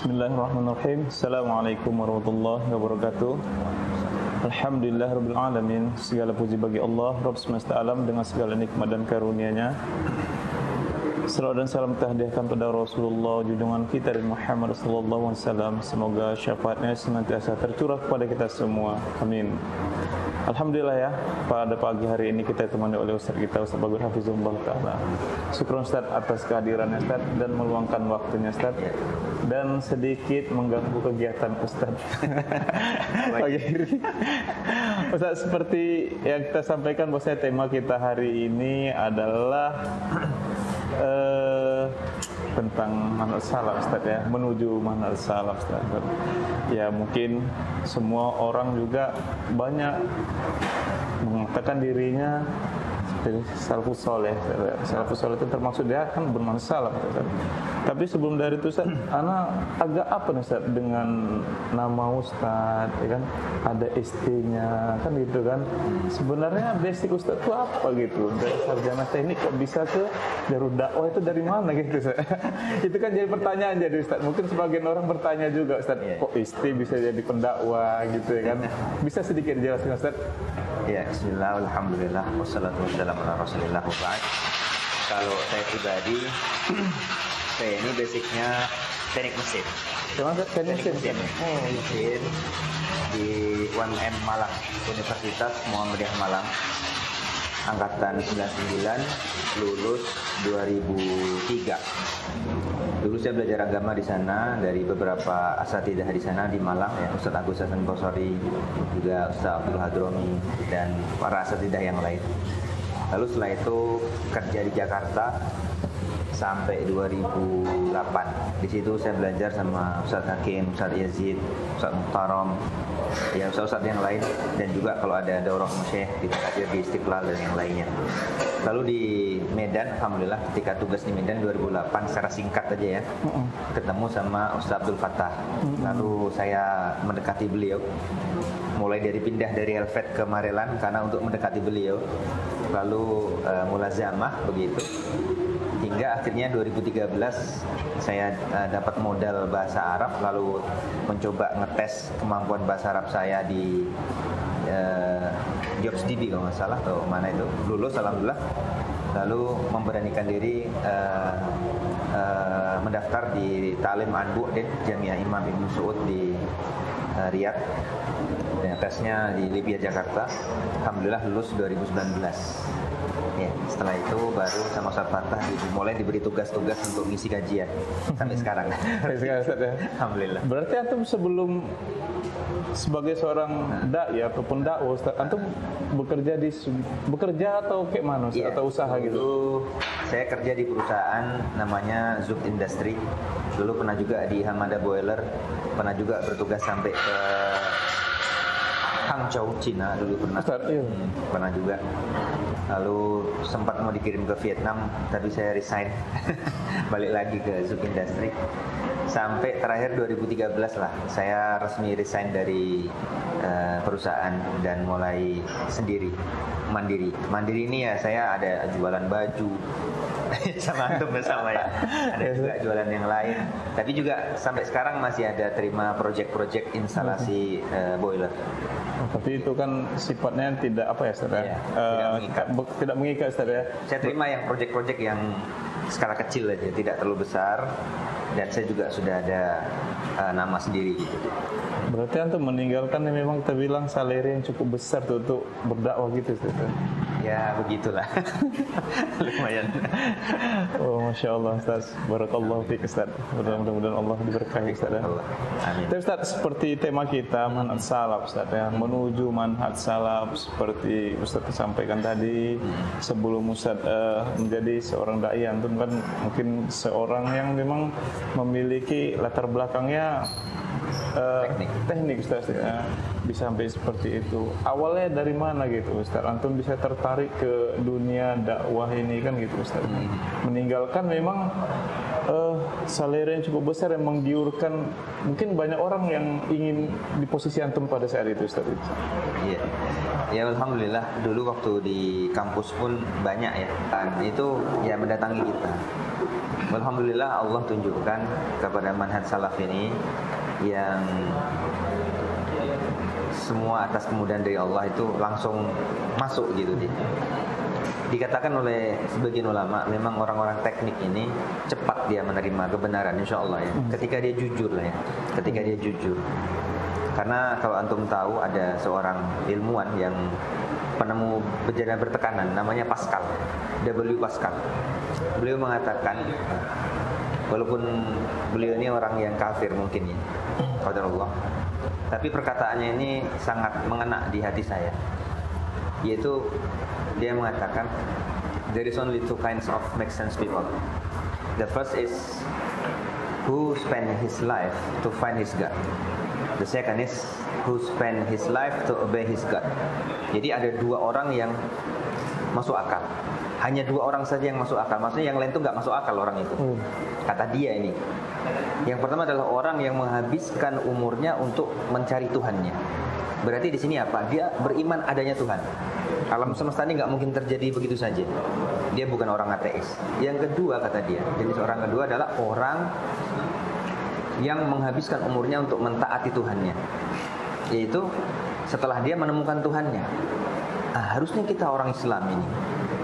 Bismillahirrahmanirrahim. Assalamualaikum warahmatullahi wabarakatuh. Alhamdulillahirabbil alamin. Segala puji bagi Allah Rabb semesta alam dengan segala nikmat dan karunia-Nya. Salawat dan salam terhadiahkan pada Rasulullah junjungan kita dan Muhammad sallallahu alaihi wasallam. Semoga syafaatnya senantiasa tercurah kepada kita semua. Amin. Alhamdulillah ya, pada pagi hari ini kita ditemani oleh Ustaz kita, Ustaz Bagus Hafizullah Ta'ala. Syukur Ustaz atas kehadirannya Ustaz dan meluangkan waktunya Ustaz dan sedikit mengganggu kegiatan Ustaz pagi hari. Ustaz, seperti yang kita sampaikan bahwasanya tema kita hari ini adalah tentang manhaj salaf Ustaz ya, menuju manhaj salaf Ustaz. Ya mungkin semua orang juga banyak mengatakan dirinya salafus saleh. Salafus saleh itu termasuk dia kan bermanhaj salaf Ustaz. Tapi sebelum dari itu Ustaz, ana agak apa nih Ustaz dengan nama Ustaz ya kan? Ada ST-nya kan gitu kan. Sebenarnya basic Ustaz itu apa gitu? Dari sarjana teknik kok bisa ke jalur dakwah itu dari mana gitu Ustaz? Itu kan jadi pertanyaan jadi Ustaz. Mungkin sebagian orang bertanya juga Ustaz, kok ST bisa jadi pendakwah gitu ya kan? Bisa sedikit jelaskan Ustaz? Ya, bismillah, alhamdulillah, wassalatu wassalamu ala rasulillah wa ba'd. Kalau saya pribadi, saya ini basicnya teknik mesin. Teknik mesin. Oh, mesin di UMM Malang, Universitas Muhammadiyah Malang. Angkatan 99, lulus 2003. Dulu saya belajar agama di sana dari beberapa asatidzah di sana di Malang ya, Ustaz Agus Hasan Basori, juga Ustaz Abdul Hadromi dan para asatidzah yang lain. Lalu setelah itu kerja di Jakarta sampai 2008. Di situ saya belajar sama Ustaz Hakim, Ustaz Yazid, Ustaz Muhtaram, ya Ustaz yang lain, dan juga kalau ada daurah syekh kita hadir di Istiqlal dan yang lainnya. Lalu di Medan, alhamdulillah ketika tugas di Medan 2008 secara singkat aja ya, ketemu sama Ustaz Abdul Fattah. Lalu saya mendekati beliau, mulai dari pindah dari Helvet ke Marelan karena untuk mendekati beliau, lalu mulazamah begitu, hingga akhirnya 2013 saya dapat modal bahasa Arab, lalu mencoba ngetes kemampuan bahasa Arab saya di JobsDB kalau nggak salah atau mana itu, lulus alhamdulillah. Lalu memberanikan diri mendaftar di Ta'lim Anbu di Jamiah Imam Ibn Saud di Riyadh, dan tesnya di Libya Jakarta. Alhamdulillah lulus 2019. Ya, setelah itu baru sama Ustaz Fattah mulai diberi tugas-tugas untuk ngisi kajian sampai sekarang. Alhamdulillah. Berarti antum sebelum sebagai seorang dai ataupun dakwah Ustaz, antum bekerja atau kayak mana Ustaz? Atau usaha gitu? Dulu saya kerja di perusahaan namanya Zub Industry. Dulu pernah juga di Hamada Boiler, pernah juga bertugas sampai ke Hangzhou, Cina dulu pernah. Pernah juga. Lalu sempat mau dikirim ke Vietnam, tapi saya resign. Balik lagi ke Zub Industry. Sampai terakhir 2013 lah, saya resmi resign dari perusahaan dan mulai sendiri, mandiri. Mandiri ini ya saya ada jualan baju, sama antum bersama ya. Ada juga jualan yang lain. Tapi juga sampai sekarang masih ada terima project-project instalasi boiler. Tapi itu kan sifatnya tidak apa ya Ustaz ya? Tidak mengikat Ustaz ya. Saya terima yang project-project yang skala kecil aja, tidak terlalu besar, dan saya juga sudah ada nama sendiri gitu. Berarti antum meninggalkan yang memang kita bilang salary yang cukup besar tuh untuk berdakwah gitu Ustaz. Ya begitulah. Lumayan. Oh Masya Allah Ustaz, barakallahu fiik Ustaz. Mudah-mudahan Allah diberkahi Ustaz ya. Amin. Tapi Ustaz, seperti tema kita manhaj salaf Ustaz ya, menuju manhaj salaf seperti Ustaz sampaikan tadi, sebelum Ustaz menjadi seorang dai, antum kan mungkin seorang yang memang memiliki latar belakangnya teknik Ustaz ya. Bisa sampai seperti itu. Awalnya dari mana gitu Ustaz? Antum bisa tertarik ke dunia dakwah ini kan gitu Ustaz. Meninggalkan memang salary yang cukup besar yang menggiurkan mungkin banyak orang yang ingin di posisi antum pada saat itu Ustaz. Iya. Ya alhamdulillah dulu waktu di kampus pun banyak ya. Dan itu ya mendatangi kita. Alhamdulillah Allah tunjukkan kepada manhaj salaf ini yang semua atas kemudahan dari Allah itu langsung masuk gitu dia. Dikatakan oleh sebagian ulama, memang orang-orang teknik ini cepat dia menerima kebenaran, insya Allah ya. Ketika dia jujur lah ya, ketika dia jujur. Karena kalau antum tahu ada seorang ilmuwan yang penemu bejana bertekanan, namanya Pascal, W. Pascal. Beliau mengatakan, walaupun beliau ini orang yang kafir mungkin ya, qadarullah, tapi perkataannya ini sangat mengena di hati saya. Yaitu dia mengatakan, there is only two kinds of make sense people. The first is who spend his life to find his God. The second is who spend his life to obey his God. Jadi ada dua orang yang masuk akal. Hanya dua orang saja yang masuk akal. Maksudnya yang lain itu nggak masuk akal orang itu. Kata dia ini. Yang pertama adalah orang yang menghabiskan umurnya untuk mencari Tuhannya. Berarti di sini apa? Dia beriman adanya Tuhan. Alam semesta ini nggak mungkin terjadi begitu saja. Dia bukan orang ateis. Yang kedua kata dia, jenis orang kedua adalah orang yang menghabiskan umurnya untuk mentaati Tuhannya. Yaitu setelah dia menemukan Tuhannya. Nah, harusnya kita orang Islam ini,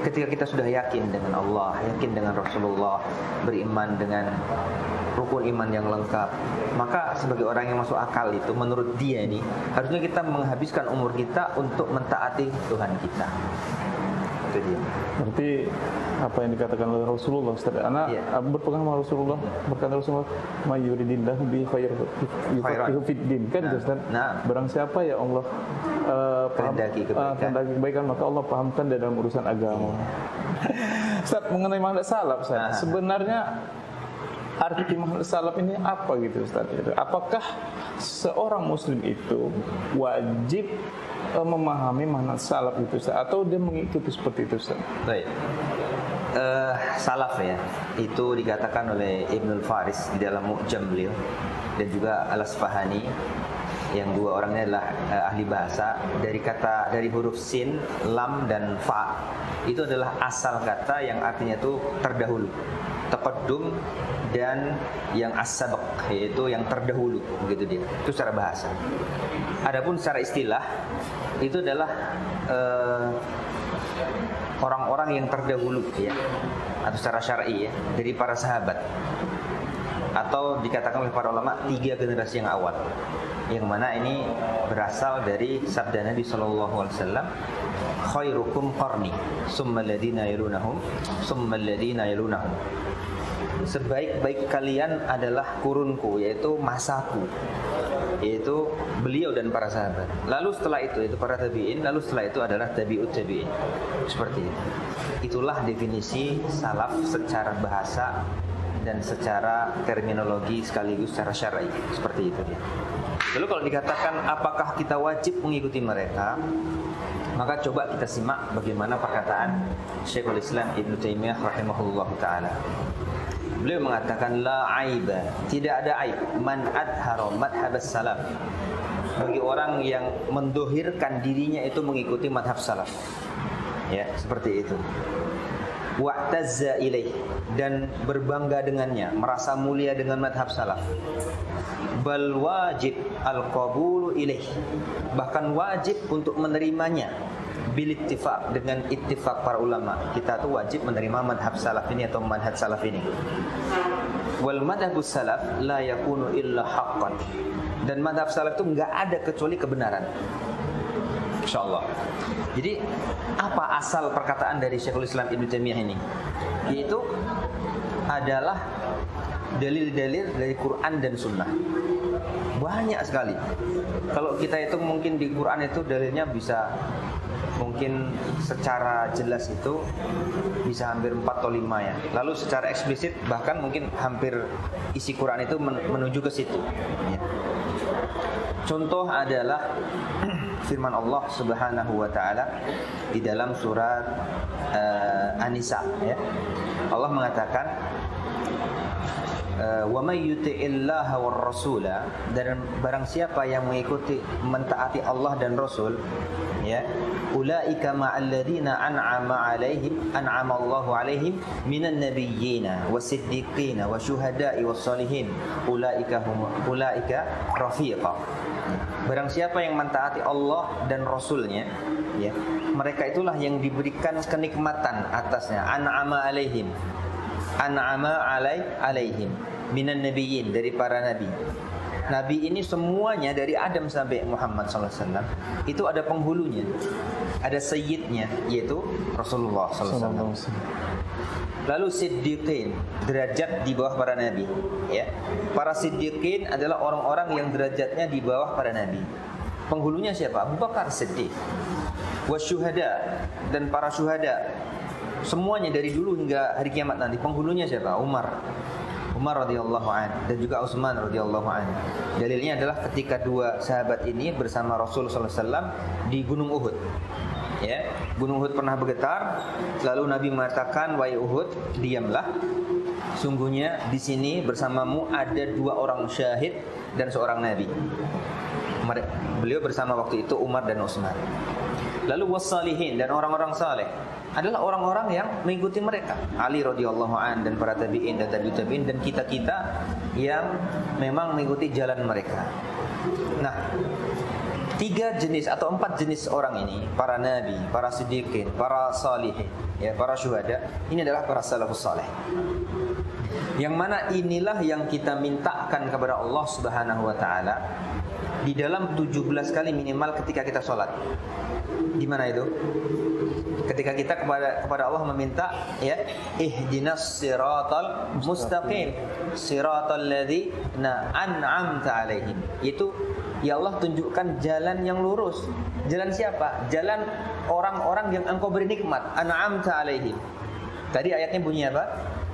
ketika kita sudah yakin dengan Allah, yakin dengan Rasulullah, beriman dengan rukun iman yang lengkap, maka sebagai orang yang masuk akal itu, menurut dia ini, harusnya kita menghabiskan umur kita untuk mentaati Tuhan kita. Itu dia. Berarti apa yang dikatakan oleh Rasulullah, Ustaz, anak berpegang sama Rasulullah, berkata Rasulullah, "Mayyuridillahu bi khairu fiddin." Kan Ustaz? Nah, barang siapa ya Allah kehendaki kebaikan, maka Allah pahamkan dalam urusan agama. Ustaz, mengenai manhaj salaf, Ustaz, sebenarnya arti manhaj salaf ini apa gitu, Ustaz? Apakah seorang muslim itu wajib memahami manhaj salaf itu, Ustaz, atau dia mengikuti seperti itu, Ustaz? Baik. Salaf ya, itu dikatakan oleh Ibnul Faris di dalam Mu'jam beliau, dan juga Al-Asfahani, yang dua orang ini adalah ahli bahasa. Dari huruf sin, lam dan fa, itu adalah asal kata yang artinya itu terdahulu, taqaddum, dan yang as-sabaq, yaitu yang terdahulu, begitu dia. Itu secara bahasa. Adapun secara istilah, itu adalah orang-orang yang terdahulu ya, atau secara syar'i ya, dari para sahabat, atau dikatakan oleh para ulama 3 generasi yang awal, yang mana ini berasal dari sabda Nabi SAW, khairukum qarni summa alladhina yalunahum summa alladhina yalunahum. Sebaik-baik kalian adalah kurunku, yaitu masaku, yaitu beliau dan para sahabat. Lalu setelah itu para tabi'in, lalu setelah itu adalah tabi'ut tabi'in. Seperti itu. Itulah definisi salaf secara bahasa dan secara terminologi sekaligus secara syar'i. Seperti itu dia. Lalu kalau dikatakan apakah kita wajib mengikuti mereka, maka coba kita simak bagaimana perkataan Syekhul Islam Ibnu Taimiyah rahimahullahu taala. Beliau mengatakan la aiba, tidak ada aib man adhara madhhabas salaf, bagi orang yang mendohirkan dirinya itu mengikuti madhab salaf. Ya, seperti itu. Wa'tazza ilaih, dan berbangga dengannya, merasa mulia dengan madhab salaf. Bal wajib al-qabulu ilaih, bahkan wajib untuk menerimanya. Bil ittifaq, dengan ittifaq para ulama, kita tuh wajib menerima madhab salaf ini atau manhaj salaf ini. Wal madhabus salaf la yakunu illa haqqan, dan madhab salaf itu enggak ada kecuali kebenaran. Insyaallah. Jadi apa asal perkataan dari Syekhul Islam Ibnu Taimiyah ini? Yaitu adalah dalil-dalil dari Quran dan Sunnah. Banyak sekali. Kalau kita hitung mungkin di Quran itu dalilnya bisa, mungkin secara jelas itu bisa hampir 4 atau 5 ya. Lalu secara eksplisit bahkan mungkin hampir isi Quran itu menuju ke situ ya. Contoh adalah firman Allah Subhanahu wa taala di dalam surat An-Nisa ya. Allah mengatakan wa may yuti'illaha war rasula, dan barang siapa yang mengikuti mentaati Allah dan Rasul, ya, ulaika ma'al ladzina an'ama Allahu alaihim minan nabiyyina wasiddiqina wasyuhada'i wassalihin ulaika rafiqa. Barang siapa yang mentaati Allah dan Rasulnya, ya, mereka itulah yang diberikan kenikmatan atasnya. An'ama alaihim minan nabiyyin, dari para nabi. Nabi ini semuanya dari Adam sampai Muhammad SAW itu ada penghulunya, ada sayyidnya, yaitu Rasulullah SAW. Lalu siddiqin, derajat di bawah para nabi, ya. Para siddiqin adalah orang-orang yang derajatnya di bawah para nabi. Penghulunya siapa? Abu Bakar Siddiq. Wasyuhada, dan para syuhada, semuanya dari dulu hingga hari kiamat nanti. Penghulunya siapa? Umar radhiyallahu anhu, dan juga Utsman radhiyallahu anhu. Dalilnya adalah ketika dua sahabat ini bersama Rasul sallallahu alaihi wasallam di Gunung Uhud. Ya, Gunung Uhud pernah bergetar, lalu Nabi mengatakan, "Wahai Uhud, diamlah. Sungguhnya di sini bersamamu ada dua orang syahid dan seorang nabi." Beliau bersama waktu itu Umar dan Utsman. Lalu wassalihin, dan orang-orang saleh adalah orang-orang yang mengikuti mereka, Ali radhiyallahu an, dan para tabi'in dan tabi'ut tabi'in, dan kita-kita yang memang mengikuti jalan mereka. Nah, 3 jenis atau 4 jenis orang ini, para nabi, para siddiqin, para salihin, ya, para syuhada, ini adalah para salafus saleh. Yang mana inilah yang kita mintakan kepada Allah Subhanahu wa taala di dalam 17 kali minimal ketika kita sholat. Di mana itu? Ketika kita kepada Allah meminta, ya, ihdinas siratal mustaqim, siratal ladzina an'amta alaihim. Itu, ya Allah, tunjukkan jalan yang lurus. Jalan siapa? Jalan orang-orang yang Engkau beri nikmat. An'amta alaihim. Tadi ayatnya bunyi apa?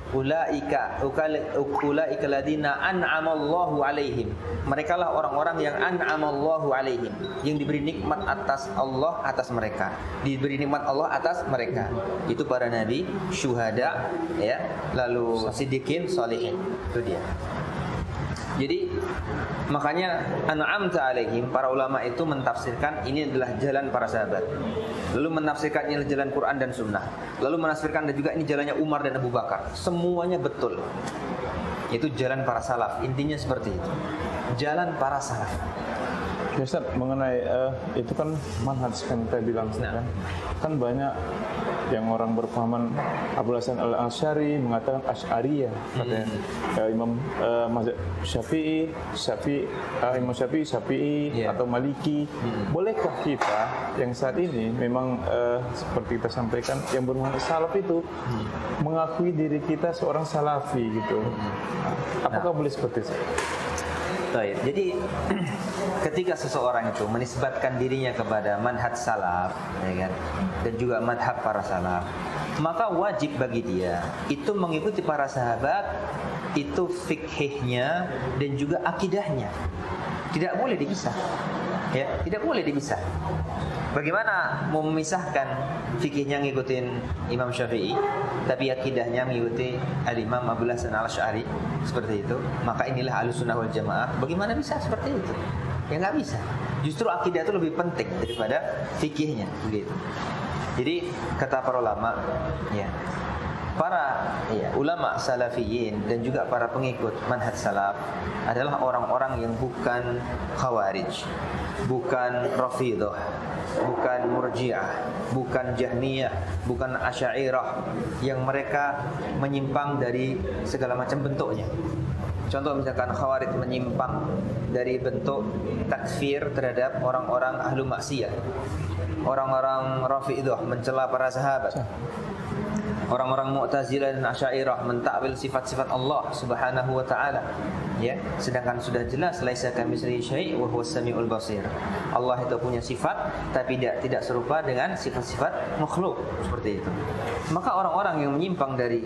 Ulaika ladzina an'amallahu alaihim. Merekalah orang-orang yang an'amallahu alaihim, yang diberi nikmat atas Allah atas mereka. Diberi nikmat Allah atas mereka. Itu para nabi, syuhada, ya, lalu siddiqin, sholihin. Itu dia. Jadi makanya an'amta alaihim, para ulama itu mentafsirkan ini adalah jalan para sahabat. Lalu menafsirkan ini adalah jalan Quran dan Sunnah. Lalu menafsirkan juga ini jalannya Umar dan Abu Bakar. Semuanya betul. Itu jalan para salaf. Intinya seperti itu. Jalan para salaf. Ya Ustaz, mengenai itu kan manhaj yang kita bilang, kan banyak yang orang berpahaman Abu Hasan Al-Asy'ari mengatakan Asy'ariyah, katanya. Imam mazhab Syafi'i, Imam Syafi'i, yeah, atau Maliki. Bolehkah kita yang saat ini memang seperti kita sampaikan yang bermanhaj salaf itu mengakui diri kita seorang salafi gitu? Apakah boleh seperti itu? Baik. Jadi ketika seseorang itu menisbatkan dirinya kepada manhaj salaf, ya kan, dan juga madhab para salaf, maka wajib bagi dia itu mengikuti para sahabat, itu fikhihnya dan juga akidahnya. Tidak boleh dipisah. Ya, tidak boleh dipisah. Bagaimana mau memisahkan fikihnya ngikutin Imam Syafi'i, tapi akidahnya mengikuti Al-Imam Abu Hasan Al-Asy'ari, seperti itu? Maka inilah Ahlussunnah wal Jamaah. Bagaimana bisa seperti itu? Ya nggak bisa. Justru akidah itu lebih penting daripada fikihnya, begitu. Jadi kata para ulama, ya, para ulama salafiyin dan juga para pengikut manhaj salaf adalah orang-orang yang bukan khawarij, bukan rafidah, bukan murji'ah, bukan jahmiyah, bukan asy'ariyah, yang mereka menyimpang dari segala macam bentuknya. Contoh misalkan khawarij menyimpang dari bentuk takfir terhadap orang-orang ahlu maksiyah, orang-orang rafidah mencela para sahabat, orang-orang Mu'tazilah dan Asy'ariyah mentakwil sifat-sifat Allah Subhanahu wa taala, ya, sedangkan sudah jelas laisa kamitslihi syai' wa huwas samiul basir. Allah itu punya sifat tapi tidak serupa dengan sifat-sifat makhluk, seperti itu. Maka orang-orang yang menyimpang dari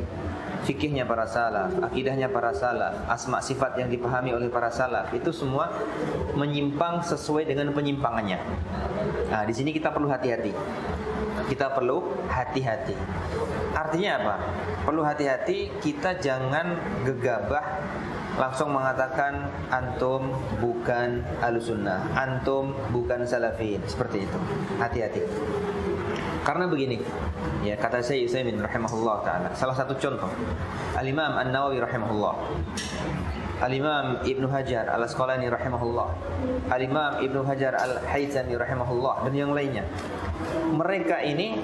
fikihnya para salaf, akidahnya para salaf, asma sifat yang dipahami oleh para salaf, itu semua menyimpang sesuai dengan penyimpangannya. Nah, di sini kita perlu hati-hati. Kita perlu hati-hati. Artinya apa? Perlu hati-hati, kita jangan gegabah langsung mengatakan antum bukan ahlussunnah, antum bukan salafin, seperti itu. Hati-hati. Karena begini, ya kata Syekh Utsaimin rahimahullah taala, salah satu contoh Al-Imam An-Nawawi rahimahullah, Al-Imam Ibnu Hajar Al-Asqalani rahimahullah, Al-Imam Ibnu Hajar Al-Haythami rahimahullah, dan yang lainnya. Mereka ini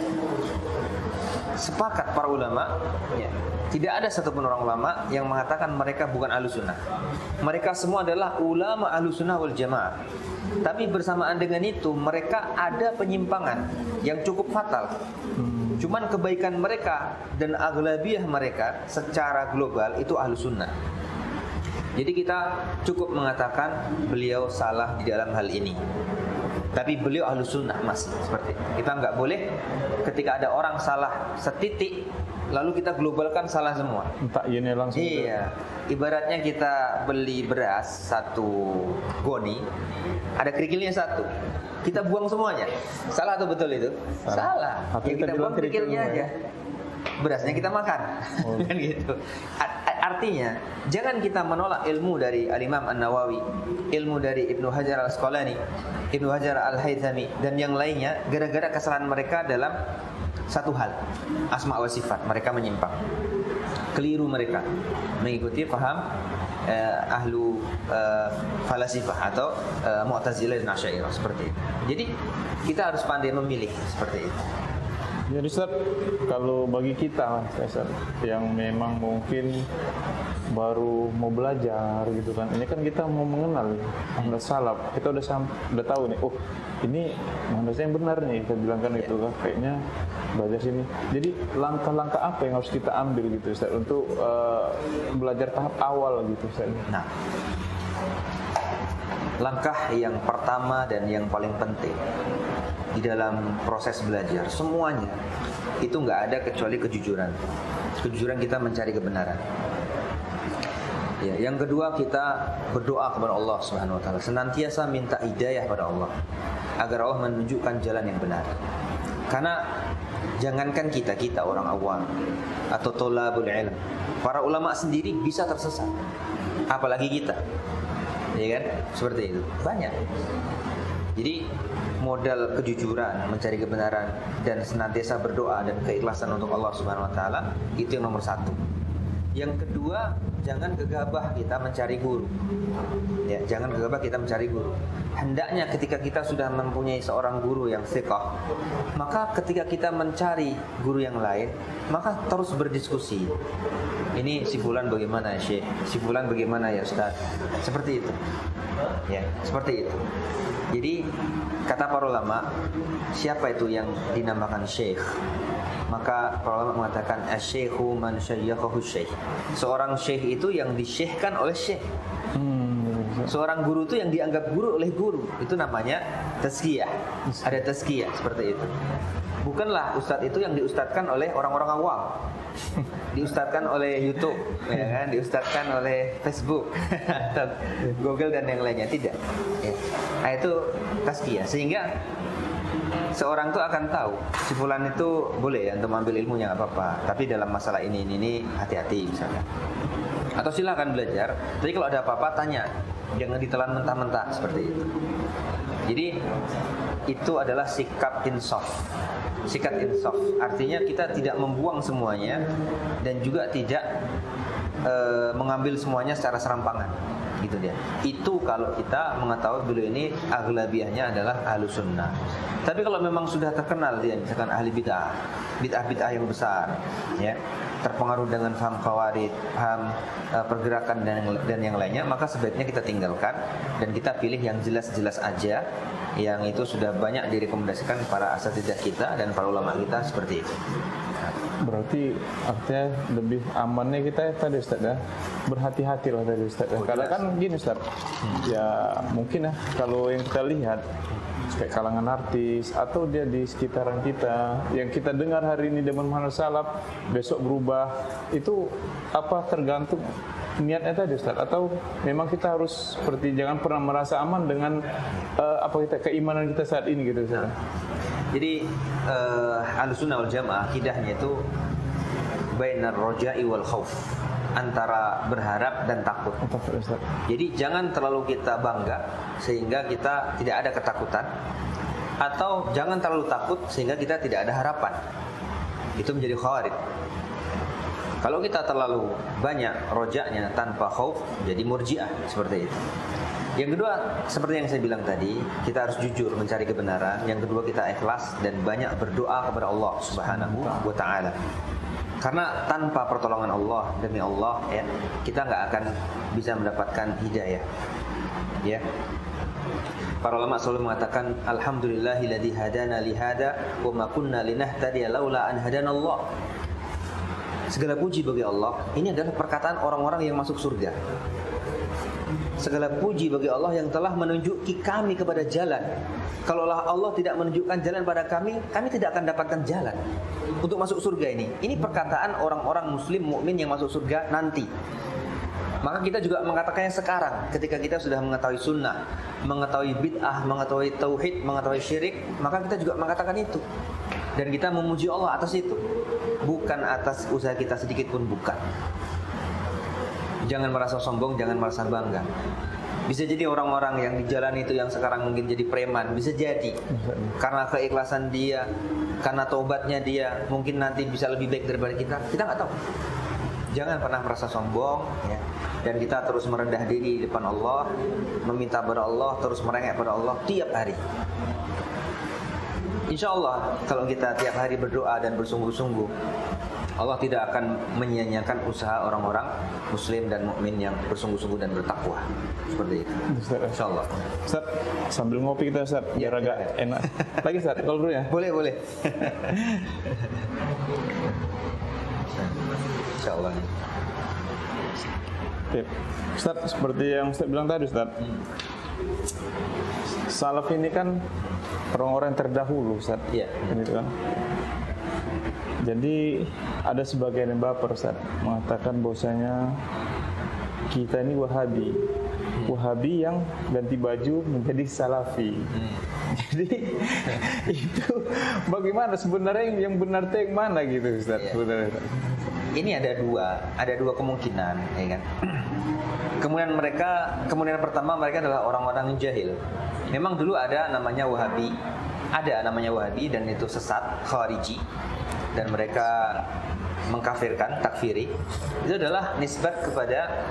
sepakat para ulama, ya, tidak ada satupun orang ulama yang mengatakan mereka bukan ahlussunnah. Mereka semua adalah ulama ahlussunnah wal jamaah. Tapi bersamaan dengan itu mereka ada penyimpangan yang cukup fatal. Cuman kebaikan mereka dan aghlabiyah mereka secara global itu ahlussunnah. Jadi kita cukup mengatakan beliau salah di dalam hal ini, tapi beliau ahlussunnah masih seperti itu. Kita nggak boleh ketika ada orang salah setitik lalu kita globalkan salah semua. Tak ini langsung. Iya. Ibaratnya kita beli beras satu goni, ada kerikilnya satu, kita buang semuanya. Salah atau betul itu? Salah. Ya, kita buang kerikilnya aja. Berasnya kita makan. Kan gitu. Artinya jangan kita menolak ilmu dari Al-Imam An-Nawawi, ilmu dari Ibnu Hajar Al-Asqalani, Ibnu Hajar Al-Haythami dan yang lainnya gara-gara kesalahan mereka dalam satu hal, asma wa sifat. Mereka menyimpang, keliru mereka mengikuti paham ahlu falasifah atau Mu'tazilah dan Asy'ariyah seperti itu. Jadi kita harus pandai memilih seperti itu. Jadi Ustaz, kalau bagi kita Ustaz, yang memang mungkin baru mau belajar gitu kan, ini kan kita mau mengenal manhaj salaf, kita udah tahu nih, oh ini manhajnya yang benar nih, kita bilang kan itu kan, kayaknya belajar sini. Jadi langkah-langkah apa yang harus kita ambil gitu Ustaz untuk belajar tahap awal gitu Ustaz? Nah, langkah yang pertama dan yang paling penting di dalam proses belajar semuanya itu nggak ada kecuali kejujuran. Kejujuran kita mencari kebenaran. Ya, yang kedua kita berdoa kepada Allah Subhanahu wa taala, senantiasa minta hidayah pada Allah agar Allah menunjukkan jalan yang benar. Karena jangankan kita orang awam atau tholabul ilm, para ulama sendiri bisa tersesat. Apalagi kita. Ya kan? Seperti itu. Banyak. Jadi modal kejujuran, mencari kebenaran dan senantiasa berdoa dan keikhlasan untuk Allah Subhanahu wa taala itu yang nomor satu. Yang kedua, jangan gegabah kita mencari guru. Ya, jangan gegabah kita mencari guru. Hendaknya ketika kita sudah mempunyai seorang guru yang thiqah, maka ketika kita mencari guru yang lain, maka terus berdiskusi. Ini si fulan bagaimana ya Syekh? Si fulan bagaimana ya Ustaz? Seperti itu. Ya, seperti itu. Jadi kata para ulama, siapa itu yang dinamakan syekh? Maka para ulama mengatakan asy-syaikhu man syayyakhahu syekh. Seorang syekh itu yang disyekhkan oleh syekh. Seorang guru itu yang dianggap guru oleh guru. Itu namanya tazkiyah. Ada tazkiyah seperti itu. Bukanlah ustadz itu yang diustadkan oleh orang-orang awam. Diustadkan oleh YouTube, ya kan? Diustadkan oleh Facebook atau Google dan yang lainnya. Tidak. Ya. Nah, itu tazkiyah. Sehingga seorang itu akan tahu si fulan itu boleh ya untuk ambil ilmunya nggak apa-apa, tapi dalam masalah ini hati-hati misalnya. Atau silakan belajar, tapi kalau ada apa-apa tanya, jangan ditelan mentah-mentah seperti itu. Jadi itu adalah sikap insaf. Sikap insaf artinya kita tidak membuang semuanya dan juga tidak mengambil semuanya secara serampangan. Gitu dia. Itu kalau kita mengetahui beliau ini aghlabiyahnya adalah ahlus sunnah. Tapi kalau memang sudah terkenal dia misalkan ahli bid'ah yang besar, ya, terpengaruh dengan paham khawarij, paham pergerakan dan yang lainnya, maka sebaiknya kita tinggalkan dan kita pilih yang jelas-jelas aja, yang itu sudah banyak direkomendasikan para asatidzah kita dan para ulama kita seperti itu. Berarti artinya lebih amannya kita tadi Ustaz ya, berhati-hatilah tadi Ustaz ya. Karena kan gini Ustaz, ya mungkin ya kalau yang kita lihat kayak kalangan artis atau dia di sekitaran kita yang kita dengar hari ini dengan manhaj salaf, besok berubah, itu apa tergantung niatnya tadi Ustaz, atau memang kita harus seperti jangan pernah merasa aman dengan keimanan kita saat ini gitu Ustaz. Jadi Ahlussunnah wal Jamaah akidahnya itu bainar roja'i wal khauf, antara berharap dan takut. Jadi jangan terlalu kita bangga sehingga kita tidak ada ketakutan, atau jangan terlalu takut sehingga kita tidak ada harapan. Itu menjadi khawarij. Kalau kita terlalu banyak rojaknya tanpa khauf, jadi murji'ah, seperti itu. Yang kedua, seperti yang saya bilang tadi, kita harus jujur mencari kebenaran. Yang kedua, kita ikhlas dan banyak berdoa kepada Allah Subhanahu wa ta'ala. Karena tanpa pertolongan Allah, demi Allah, ya, kita nggak akan bisa mendapatkan hidayah. Ya. Para ulama selalu mengatakan alhamdulillahilladzi hadana li hada wa ma kunna linahtadiya laula an hadanallah. Segala puji bagi Allah. Ini adalah perkataan orang-orang yang masuk surga. Segala puji bagi Allah yang telah menunjuki kami kepada jalan. Kalaulah Allah tidak menunjukkan jalan pada kami, kami tidak akan dapatkan jalan untuk masuk surga ini. Ini perkataan orang-orang muslim mukmin yang masuk surga nanti. Maka kita juga mengatakannya sekarang, ketika kita sudah mengetahui sunnah, mengetahui bid'ah, mengetahui tauhid, mengetahui syirik, maka kita juga mengatakan itu. Dan kita memuji Allah atas itu, bukan atas usaha kita sedikit pun, bukan. Jangan merasa sombong, jangan merasa bangga. Bisa jadi orang-orang yang di jalan itu yang sekarang mungkin jadi preman, bisa jadi karena keikhlasan dia, karena taubatnya dia, mungkin nanti bisa lebih baik daripada kita nggak tahu. Jangan pernah merasa sombong, ya. Dan kita terus merendah diri di depan Allah, meminta kepada Allah, terus merengek kepada Allah tiap hari. Insya Allah kalau kita tiap hari berdoa dan bersungguh-sungguh, Allah tidak akan menyia-nyiakan usaha orang-orang muslim dan mukmin yang bersungguh-sungguh dan bertakwa. Seperti itu. Insya Allah. Ustaz, sambil ngopi kita Ustaz, biar agak enak. Lagi Ustaz, kalau dulu ya? Boleh. Insya Allah. Oke. Ustaz, seperti yang Ustaz bilang tadi Ustaz, salaf ini kan orang-orang yang terdahulu Ustaz. Iya. Gitu kan. Jadi ada sebagian yang baper Ustaz mengatakan bahwasanya kita ini Wahabi. Wahabi yang ganti baju menjadi Salafi. Jadi itu bagaimana sebenarnya yang benar itu yang mana gitu Ustaz? Yeah. Sebenarnya. Ini ada dua kemungkinan, ya kan? Kemungkinan pertama mereka adalah orang-orang yang jahil. Memang dulu ada namanya Wahabi, dan itu sesat, khawariji, dan mereka mengkafirkan, takfiri. Itu adalah nisbat kepada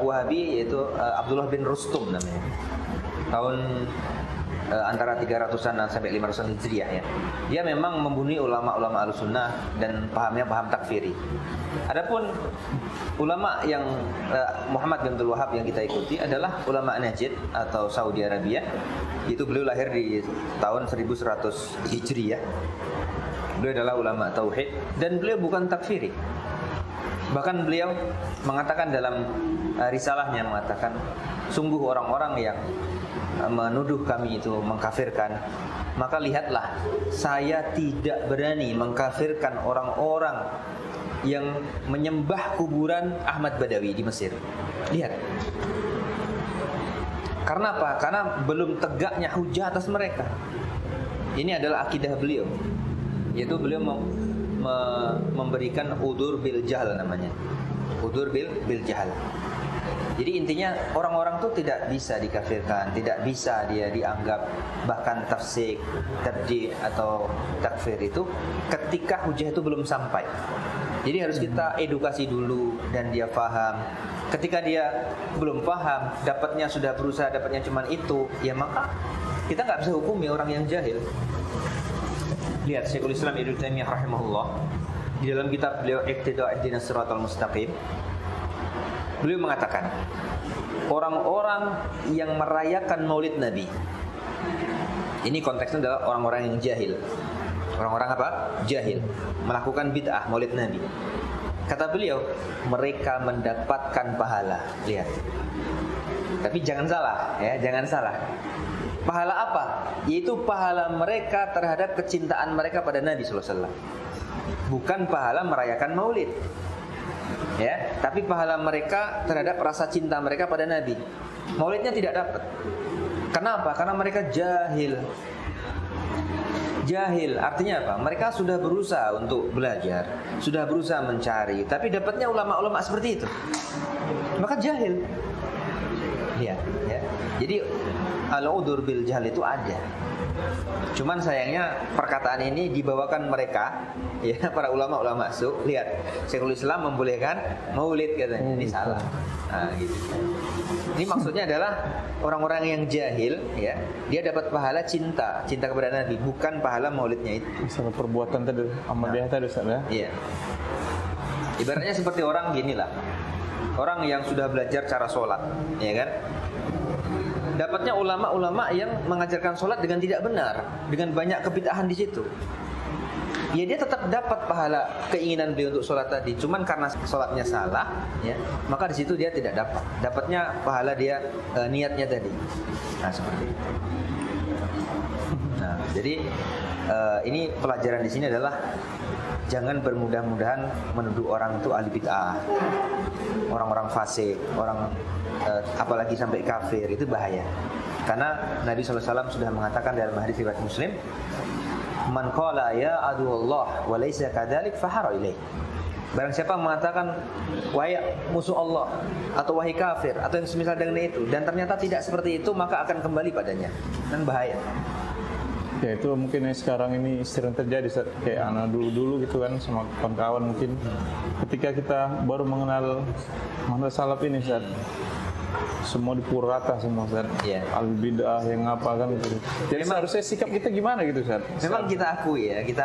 Wahabi, yaitu Abdullah bin Rustum namanya. Tahun antara 300-an sampai 500-an Hijriah, ya. Dia memang membunuh ulama-ulama Ahlussunnah dan pahamnya paham takfiri. Adapun ulama yang Muhammad bin Abdul Wahhab yang kita ikuti adalah ulama Najd atau Saudi Arabia. Itu beliau lahir di tahun 1100 Hijriah. Beliau adalah ulama tauhid dan beliau bukan takfiri. Bahkan beliau mengatakan dalam risalahnya, mengatakan sungguh orang-orang yang menuduh kami itu mengkafirkan, maka lihatlah, saya tidak berani mengkafirkan orang-orang yang menyembah kuburan Ahmad Badawi di Mesir. Lihat. Karena apa? Karena belum tegaknya hujah atas mereka. Ini adalah akidah beliau, yaitu beliau memberikan udur bil jahl namanya. Udur bil jahl. Jadi intinya orang-orang itu tidak bisa dikafirkan, tidak bisa dia dianggap bahkan tafsik, tabdi' atau takfir itu ketika hujah itu belum sampai. Jadi harus kita edukasi dulu dan dia paham. Ketika dia belum paham, dapatnya cuma itu, ya maka kita nggak bisa hukumi orang yang jahil. Lihat Syekhul Islam Ibnu Taimiyah rahimahullah di dalam kitab beliau Iqtida' ihdinas siratal mustaqim. Beliau mengatakan, orang-orang yang merayakan Maulid Nabi, ini konteksnya adalah orang-orang yang jahil. Orang-orang apa? Jahil, melakukan bid'ah Maulid Nabi. Kata beliau, mereka mendapatkan pahala. Lihat. Tapi jangan salah, ya, jangan salah. Pahala apa? Yaitu pahala mereka terhadap kecintaan mereka pada Nabi sallallahu alaihi wasallam. Bukan pahala merayakan Maulid. Ya, tapi pahala mereka terhadap rasa cinta mereka pada Nabi. Maulidnya tidak dapat. Kenapa? Karena mereka jahil. Jahil artinya apa? Mereka sudah berusaha untuk belajar, sudah berusaha mencari, tapi dapatnya ulama-ulama seperti itu. Maka jahil. Ya. Jadi al-udzur bil jahl itu ada. Cuman sayangnya perkataan ini dibawakan mereka, ya, para ulama-ulama lihat, Syekhul Islam membolehkan maulid katanya. Ini salah. Nah, gitu. Ini maksudnya adalah orang-orang yang jahil, ya, dia dapat pahala cinta kepada Nabi, bukan pahala maulidnya itu. Misalnya perbuatan tadi, amal dia tadi, Ustaz, ya. Iya. Ibaratnya seperti orang gini lah. Orang yang sudah belajar cara sholat, ya kan? Dapatnya ulama-ulama yang mengajarkan sholat dengan tidak benar, dengan banyak kebid'ahan di situ. Ya dia tetap dapat pahala keinginan beliau untuk sholat tadi, cuman karena sholatnya salah, ya, maka di situ dia tidak dapat. Dapatnya pahala dia niatnya tadi. Nah seperti itu. Nah jadi ini pelajaran di sini adalah jangan bermudah-mudahan menuduh orang itu ahli bid'ah, orang-orang fasik, orang apalagi sampai kafir, itu bahaya. Karena Nabi SAW sudah mengatakan dalam hadis riwayat Muslim, man qala ya aduwallah wa laysa kadzalik fahara ilaih. Barang siapa mengatakan wahai musuh Allah atau wahai kafir atau yang semisal dengan itu dan ternyata tidak seperti itu, maka akan kembali padanya, dan bahaya. Ya itu mungkin yang sekarang ini sering terjadi, Ustaz. Kayak anak dulu gitu kan sama kawan-kawan mungkin ketika kita baru mengenal mana salaf ini, Ustaz, semua dipukul rata semua, Ustaz. Yeah. Al-bid'ah yang apa kan gitu. Jadi seharusnya sikap kita gimana gitu, Ustaz? Memang kita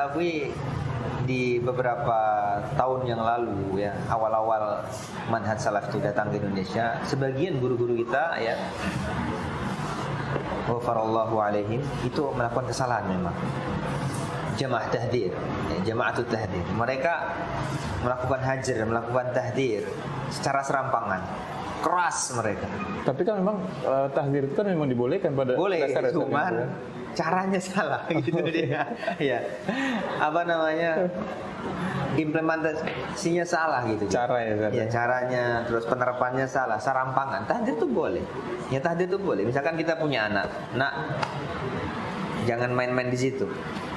akui di beberapa tahun yang lalu, ya, awal-awal manhaj salaf itu datang ke Indonesia, sebagian guru-guru kita, ya, wafarallahu alaihim, itu melakukan kesalahan memang. Jamaah tahdir, ya, jama'atut tahdir. Mereka melakukan hajar, melakukan tahdir secara serampangan. Keras mereka. Tapi kan memang tahdir itu kan memang dibolehkan pada dasarnya. Cuman caranya salah gitu dia. Ya. Apa namanya? Implementasinya salah gitu. Cara ya, caranya, terus penerapannya salah, serampangan. Tahdir itu boleh. Ya tahdir itu boleh. Misalkan kita punya anak, jangan main-main di situ.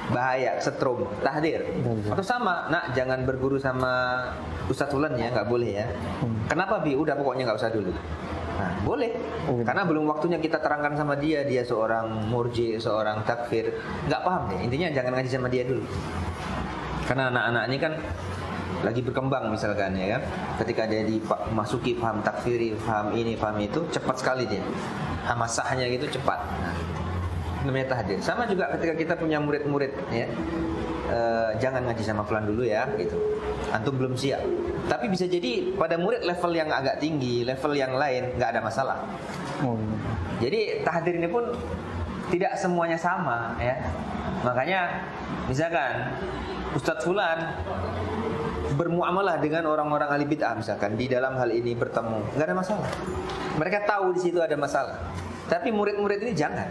Bahaya, setrum, tahdir. Atau sama, jangan berguru sama Ustadz Fulan ya, nggak boleh ya. Kenapa Bi? Udah pokoknya nggak usah dulu. Nah, boleh. Karena belum waktunya kita terangkan sama dia seorang murji, seorang takfir, nggak paham deh. Intinya jangan ngaji sama dia dulu. Karena anak-anak ini kan lagi berkembang misalkan, ya kan. Ketika dia dimasuki paham takfiri, paham ini, paham itu, cepat sekali dia. Hamasahnya gitu cepat. Nah, namanya tahdir. Sama juga ketika kita punya murid-murid, ya. Jangan ngaji sama fulan dulu ya, gitu. Antum belum siap. Tapi bisa jadi pada murid level yang agak tinggi, level yang lain, nggak ada masalah. Jadi tahdir ini pun tidak semuanya sama, ya. Makanya misalkan Ustadz Fulan bermuamalah dengan orang-orang ahli bid'ah, misalkan di dalam hal ini bertemu, nggak ada masalah. Mereka tahu di situ ada masalah. Tapi murid-murid ini jangan.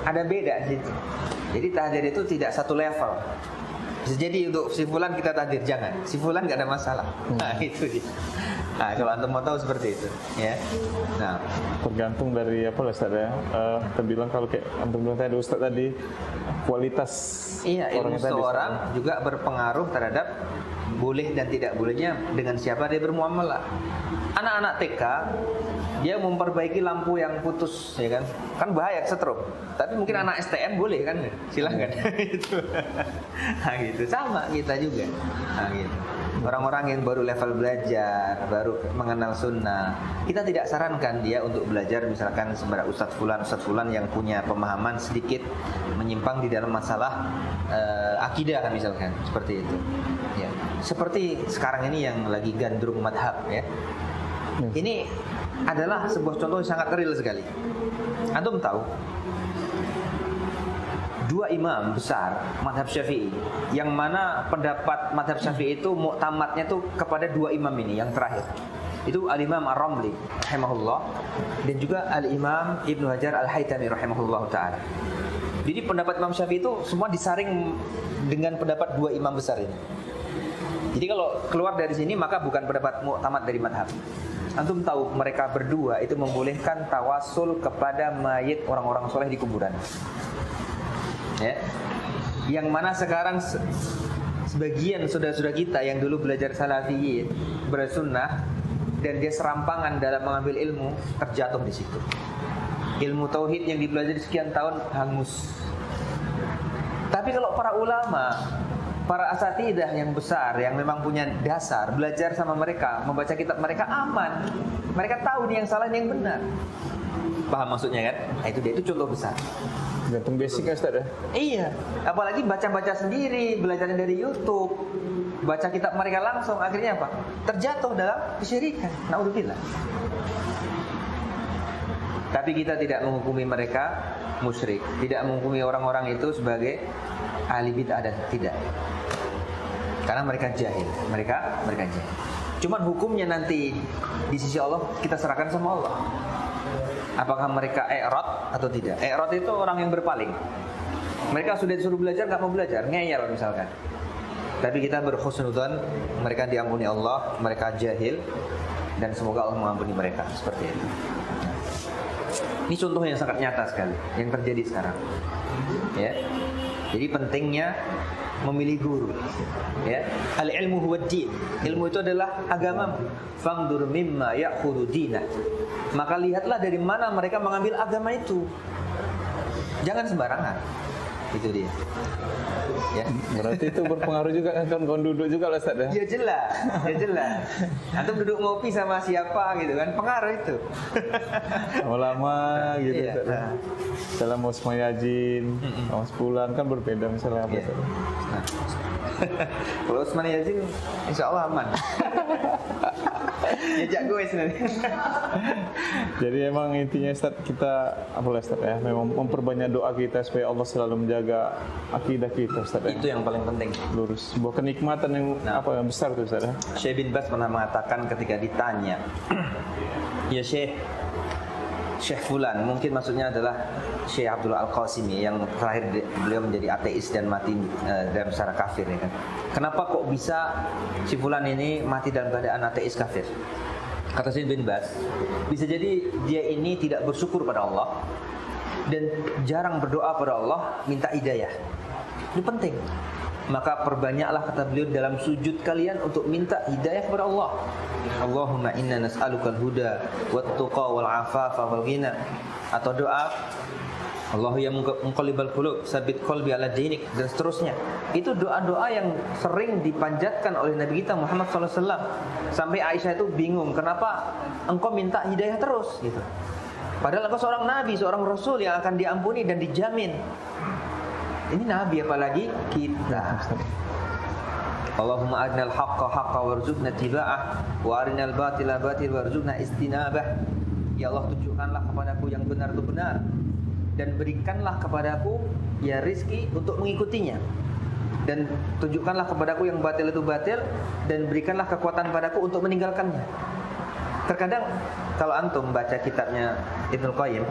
Ada beda di situ. Jadi tahdir itu tidak satu level. Bisa jadi untuk si fulan kita tahdir, jangan. Si fulan nggak ada masalah. Nah itu dia. Nah kalau antum mau tahu seperti itu, ya. Nah tergantung dari apa lah, Ustaz, ya. Kita bilang kalau kayak antum bilang tadi, Ustaz tadi, kualitas. Iya, ilmu seorang juga berpengaruh terhadap boleh dan tidak bolehnya dengan siapa dia bermuamalah. Anak-anak TK dia memperbaiki lampu yang putus, ya kan? Kan bahaya setrum. Tapi mungkin anak STM boleh kan? Silahkan. Itu. Nah gitu. Sama kita juga. Nah gitu. Orang-orang yang baru level belajar, baru mengenal sunnah, kita tidak sarankan dia untuk belajar misalkan sembara Ustadz Fulan yang punya pemahaman sedikit menyimpang di dalam masalah akidah misalkan, seperti itu. Ya. Seperti sekarang ini yang lagi gandrung madhab, ya. Ini adalah sebuah contoh yang sangat real sekali. Antum tahu, dua imam besar madhab Syafi'i, yang mana pendapat madhab Syafi'i itu muktamadnya itu kepada dua imam ini yang terakhir. Itu Al-Imam Ar-Ramli rahimahullah dan juga Al-Imam Ibnu Hajar Al-Haytami rahimahullah ta'ala. Jadi pendapat Imam Syafi'i itu semua disaring dengan pendapat dua imam besar ini. Jadi kalau keluar dari sini maka bukan pendapat muktamad dari madhab. Antum tahu mereka berdua itu membolehkan tawasul kepada mayit orang-orang soleh di kuburan. Ya. Yang mana sekarang sebagian saudara-saudara kita yang dulu belajar salafiyin, bersunnah, dan dia serampangan dalam mengambil ilmu, terjatuh di situ. Ilmu tauhid yang dipelajari sekian tahun hangus. Tapi kalau para ulama, para asatidah yang besar, yang memang punya dasar, belajar sama mereka, membaca kitab mereka aman. Mereka tahu nih yang salah, ini yang benar. Paham maksudnya kan? Nah, itu dia, itu contoh besar. Gantung basic ya Ustaz ya? Iya, apalagi baca-baca sendiri, belajarnya dari YouTube, baca kitab mereka langsung, akhirnya apa? Terjatuh dalam kesyirikan. Naudzubillah. Tapi kita tidak menghukumi mereka musyrik, tidak menghukumi orang-orang itu sebagai ahli bid'ah, dan tidak. Karena mereka jahil, mereka jahil. Cuman hukumnya nanti di sisi Allah kita serahkan sama Allah. Apakah mereka i'rad atau tidak? I'rad itu orang yang berpaling. Mereka sudah disuruh belajar, nggak mau belajar, ngeyel misalkan. Tapi kita berhusnudzon, mereka diampuni Allah, mereka jahil, dan semoga Allah mengampuni mereka. Seperti itu. Ini contoh yang sangat nyata sekali yang terjadi sekarang. Ya. Jadi pentingnya memilih guru. Ya. Al-ilmu huwad din. Ilmu itu adalah agama. Fangdur mimma ya'khudhu dinah. Maka lihatlah dari mana mereka mengambil agama itu. Jangan sembarangan. Itu dia. Ya. Berarti itu berpengaruh juga kan kawan-kawan duduk juga lah Ustaz ya? Ya jelas, ya jelas. Antum duduk ngopi sama siapa gitu kan, pengaruh itu. Lama gitu Iya. Ustaz ya? Dalam mau Yajin, mau sebulan kan berbeda misalnya apa Ustaz? Nah. Kalau Usman Yazin insya Allah aman. Jejak gue sebenarnya. Jadi emang intinya Ustaz, kita apa Ustaz ya, memang memperbanyak doa kita supaya Allah selalu menjaga akidah kita Ustaz ya. Itu yang paling penting. Lurus, sebuah kenikmatan yang yang besar tuh Ustaz ya. Syekh bin Baz pernah mengatakan ketika ditanya, ya Syekh Fulan, mungkin maksudnya adalah Syekh Abdul Al-Qasimi yang terakhir beliau menjadi ateis dan mati dalam secara kafir ya kan. Kenapa kok bisa si Fulan ini mati dalam keadaan ateis kafir? Kata Syekh bin Baz, bisa jadi dia ini tidak bersyukur pada Allah dan jarang berdoa pada Allah minta hidayah. Ini penting. Maka perbanyaklah kata beliau dalam sujud kalian untuk minta hidayah kepada Allah. Allahumma inna nas'alukal huda wat-tuqa wal-afafa wal-ghina. Atau doa Allah ya muqallibal qulub sabit qalbi ala dinik, dan seterusnya. Itu doa-doa yang sering dipanjatkan oleh Nabi kita Muhammad SAW. Sampai Aisyah itu bingung, kenapa engkau minta hidayah terus gitu. Padahal engkau seorang nabi, seorang rasul yang akan diampuni dan dijamin. Ini nabi apalagi kita. Allahumma arinal haqqa haqqa warzuqna tiba'ah wa arinal batila batil warzuqna istinabah. Ya Allah, tunjukkanlah kepadaku yang benar itu benar dan berikanlah kepadaku ya rizki untuk mengikutinya, dan tunjukkanlah kepadaku yang batil itu batil dan berikanlah kekuatan padaku untuk meninggalkannya. Terkadang kalau antum baca kitabnya Ibnul Qayyim,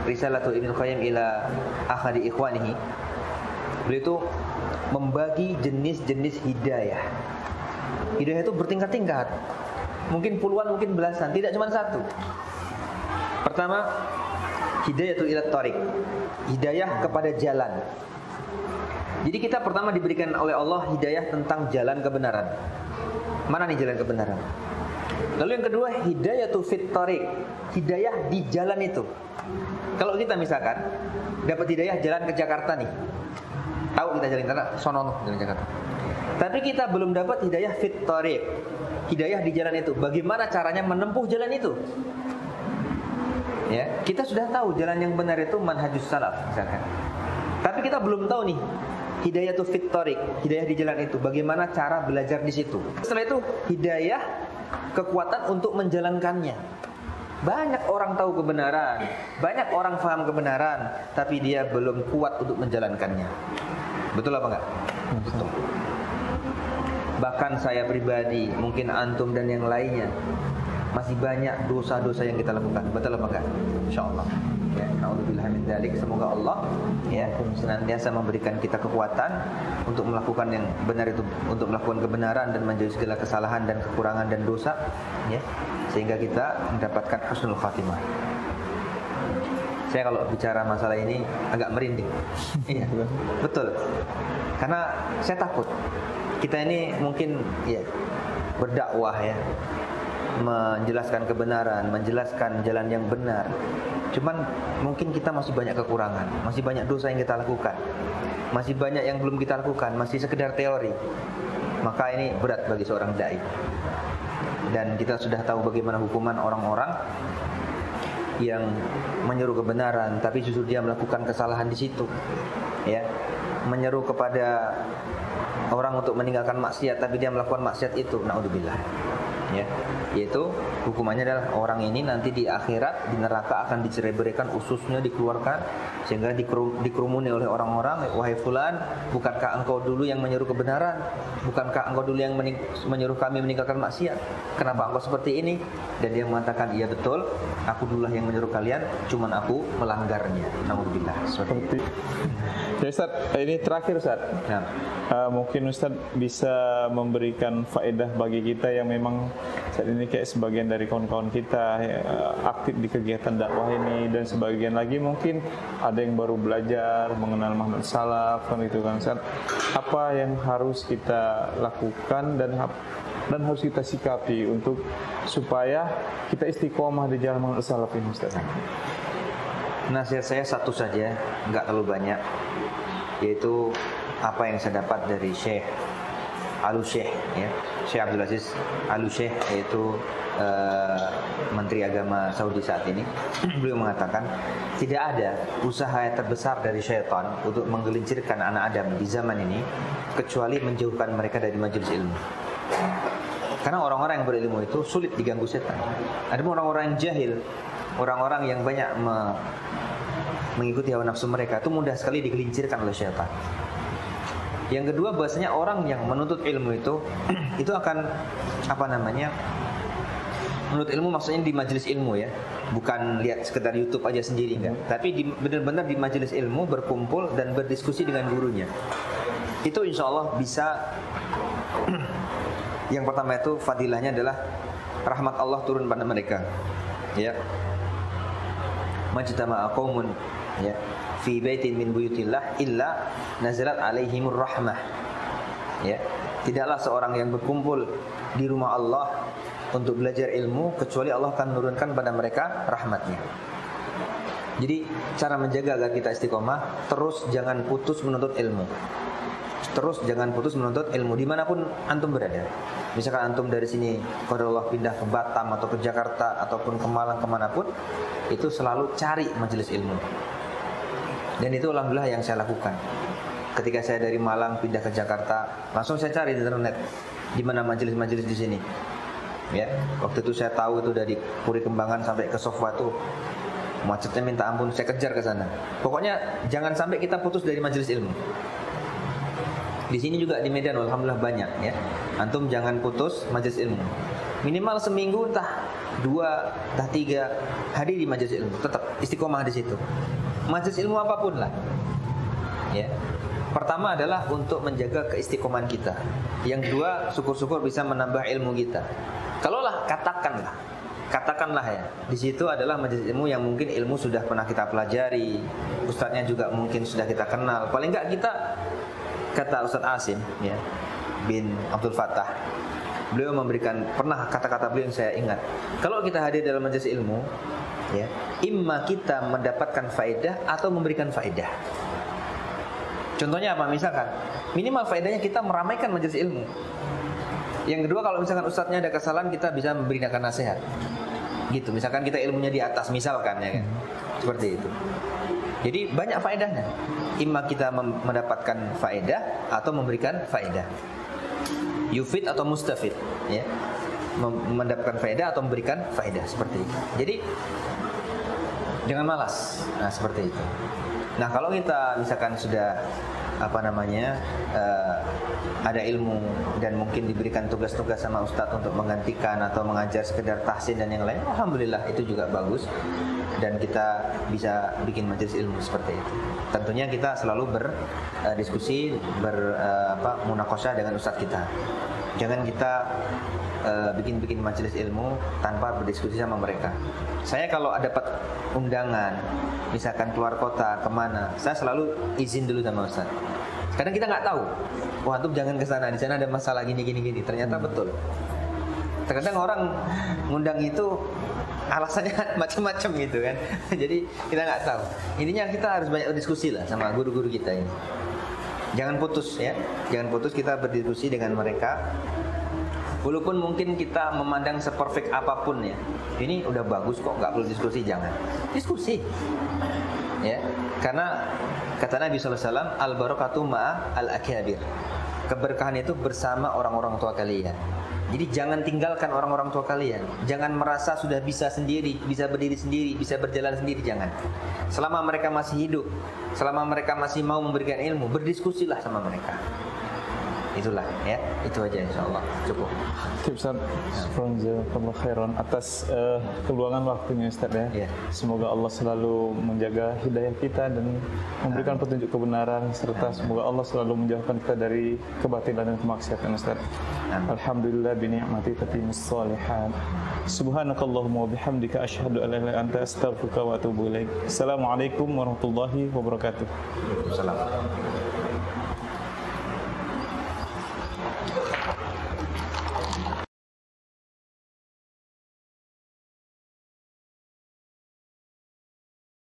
Risalatu Ibnul Qayyim ila akhadi ikhwanihi, beliau itu membagi jenis-jenis hidayah. Hidayah itu bertingkat-tingkat, mungkin puluhan, mungkin belasan, tidak cuma satu. Pertama, hidayah itu ila tariq, hidayah kepada jalan. Jadi kita pertama diberikan oleh Allah hidayah tentang jalan kebenaran. Mana nih jalan kebenaran? Lalu yang kedua, hidayah itu fit tariq, hidayah di jalan itu. Kalau kita misalkan dapat hidayah jalan ke Jakarta nih, tahu kita jalan ke sana, sono jalan Jakarta. Tapi kita belum dapat hidayah fit tariq, hidayah di jalan itu. Bagaimana caranya menempuh jalan itu? Ya, kita sudah tahu jalan yang benar itu manhajus salaf misalkan. Tapi kita belum tahu nih hidayah itu fit tariq, hidayah di jalan itu. Bagaimana cara belajar di situ? Setelah itu hidayah kekuatan untuk menjalankannya. Banyak orang tahu kebenaran, banyak orang paham kebenaran, tapi dia belum kuat untuk menjalankannya. Betul apa enggak? Betul. Bahkan saya pribadi, mungkin antum dan yang lainnya, masih banyak dosa-dosa yang kita lakukan. Betul apa enggak? Insyaallah. Ya, naudzubillah min dzalik. Semoga Allah ya senantiasa memberikan kita kekuatan untuk melakukan yang benar itu, untuk melakukan kebenaran dan menjauhi segala kesalahan dan kekurangan dan dosa, ya, sehingga kita mendapatkan husnul khatimah. Saya kalau bicara masalah ini agak merinding. Iya, betul. Karena saya takut kita ini mungkin ya berdakwah ya, menjelaskan kebenaran, menjelaskan jalan yang benar. Cuman mungkin kita masih banyak kekurangan, masih banyak dosa yang kita lakukan, masih banyak yang belum kita lakukan, masih sekedar teori. Maka ini berat bagi seorang dai. Dan kita sudah tahu bagaimana hukuman orang-orang yang menyeru kebenaran tapi justru dia melakukan kesalahan di situ. Ya, menyeru kepada orang untuk meninggalkan maksiat tapi dia melakukan maksiat itu, naudzubillah. Ya, yaitu hukumannya adalah orang ini nanti di akhirat di neraka akan dicerai-beraikan, ususnya dikeluarkan sehingga dikerumuni oleh orang-orang. Wahai fulan, bukankah engkau dulu yang menyuruh kebenaran? Bukankah engkau dulu yang menyuruh kami meninggalkan maksiat? Kenapa engkau seperti ini? Dan dia mengatakan, iya betul, aku dululah yang menyuruh kalian, cuman aku melanggarnya. Naudzubillah. Seperti ya Ustaz, ini terakhir Ustaz. Nah. Mungkin Ustaz bisa memberikan faedah bagi kita yang memang saat ini kayak sebagian dari kawan-kawan kita aktif di kegiatan dakwah ini, dan sebagian lagi mungkin ada yang baru belajar mengenal manhaj salaf kan itu kan Ustaz. Apa yang harus kita lakukan dan harus kita sikapi untuk supaya kita istiqomah di jalan manhaj salaf ini Ustaz? Nasihat saya satu saja, enggak terlalu banyak, yaitu apa yang saya dapat dari Syekh Al-Syekh ya, Syekh Abdul Aziz Al-Syekh, yaitu Menteri Agama Saudi saat ini. Beliau mengatakan tidak ada usaha yang terbesar dari syaitan untuk menggelincirkan anak Adam di zaman ini kecuali menjauhkan mereka dari majelis ilmu. Karena orang-orang yang berilmu itu sulit diganggu setan. Ada orang-orang yang jahil, orang-orang yang banyak mengikuti hawa nafsu mereka, itu mudah sekali digelincirkan oleh syaitan. Yang kedua, bahasanya orang yang menuntut ilmu itu akan menuntut ilmu maksudnya di majelis ilmu ya, bukan lihat sekedar YouTube aja sendiri enggak, tapi benar-benar di majelis ilmu berkumpul dan berdiskusi dengan gurunya. Itu insya Allah bisa. Yang pertama itu fadilahnya adalah rahmat Allah turun pada mereka. Ya, majtama'a qaumun ya fi baitin min buyutillah illa nazalat alaihimur rahmah. Ya, tidaklah seorang yang berkumpul di rumah Allah untuk belajar ilmu kecuali Allah akan menurunkan pada mereka rahmatnya. Jadi cara menjaga agar kita istiqomah, terus jangan putus menuntut ilmu. Terus jangan putus menuntut ilmu dimanapun antum berada. Misalkan antum dari sini qadarullah pindah ke Batam atau ke Jakarta ataupun ke Malang, kemanapun, itu selalu cari majelis ilmu. Dan itu alhamdulillah yang saya lakukan. Ketika saya dari Malang pindah ke Jakarta, langsung saya cari di internet di mana majelis-majelis di sini. Ya, waktu itu saya tahu itu dari Puri Kembangan sampai ke Sofwa itu macetnya minta ampun, saya kejar ke sana. Pokoknya jangan sampai kita putus dari majelis ilmu. Di sini juga di Medan alhamdulillah banyak ya. Antum jangan putus majelis ilmu. Minimal seminggu entah 2, entah 3 hari di majelis ilmu, tetap istiqomah di situ. Majelis ilmu apapun lah. Ya. Pertama adalah untuk menjaga keistiqomahan kita. Yang kedua, syukur-syukur bisa menambah ilmu kita. Kalaulah katakanlah ya, di situ adalah majelis ilmu yang mungkin ilmu sudah pernah kita pelajari, ustadznya juga mungkin sudah kita kenal. Paling enggak kita, kata Ustaz Asim ya, bin Abdul Fattah, beliau memberikan pernah kata-kata beliau yang saya ingat. Kalau kita hadir dalam majelis ilmu ya, imma kita mendapatkan faedah atau memberikan faedah. Contohnya apa? Misalkan minimal faedahnya kita meramaikan majelis ilmu. Yang kedua, kalau misalkan ustadznya ada kesalahan, kita bisa memberikan nasihat. Gitu. Misalkan kita ilmunya di atas, misalkan ya kan. Seperti itu. Jadi banyak faedahnya. Imma kita mendapatkan faedah atau memberikan faedah. Yufid atau mustafid, ya. Mendapatkan faedah atau memberikan faedah, seperti itu. Jadi jangan malas. Nah, seperti itu. Nah, kalau kita misalkan sudah ada ilmu dan mungkin diberikan tugas-tugas sama ustadz untuk menggantikan atau mengajar sekedar tahsin dan yang lain, alhamdulillah itu juga bagus dan kita bisa bikin majelis ilmu seperti itu. Tentunya kita selalu berdiskusi, munaqasyah dengan ustadz kita. Jangan kita bikin majelis ilmu tanpa berdiskusi sama mereka. Saya kalau dapat undangan, misalkan keluar kota kemana, saya selalu izin dulu sama Ustaz. Kadang kita nggak tahu, wah antum jangan ke sana, di sana ada masalah gini. Ternyata betul. Terkadang orang ngundang itu alasannya macam-macam gitu kan. Jadi kita nggak tahu. Intinya kita harus banyak berdiskusi lah sama guru-guru kita ini. Jangan putus ya, jangan putus kita berdiskusi dengan mereka. Walaupun mungkin kita memandang seperfect apapun ya, ini udah bagus kok, nggak perlu diskusi, jangan diskusi. Ya, karena kata Nabi SAW, al-barakatu ma'a al-akabir. Keberkahan itu bersama orang-orang tua kalian. Jadi jangan tinggalkan orang-orang tua kalian. Jangan merasa sudah bisa sendiri, bisa berdiri sendiri, bisa berjalan sendiri, jangan. Selama mereka masih hidup, selama mereka masih mau memberikan ilmu, berdiskusilah sama mereka. Itulah ya, itu aja insyaallah cukup. Ustaz, jazakallahu khairan atas keluangan waktunya Ustaz ya. Semoga Allah selalu menjaga hidayah kita dan memberikan petunjuk kebenaran, serta semoga Allah selalu menjauhkan kita dari kebatilan dan kemaksiatan Ustaz. Alhamdulillah bi ni'mati tatimmus shalihat. Subhanakallahumma wa bihamdika asyhadu an la ilaha illa anta astaghfiruka wa atubu ilaik. Assalamualaikum warahmatullahi wabarakatuh. Waalaikumsalam.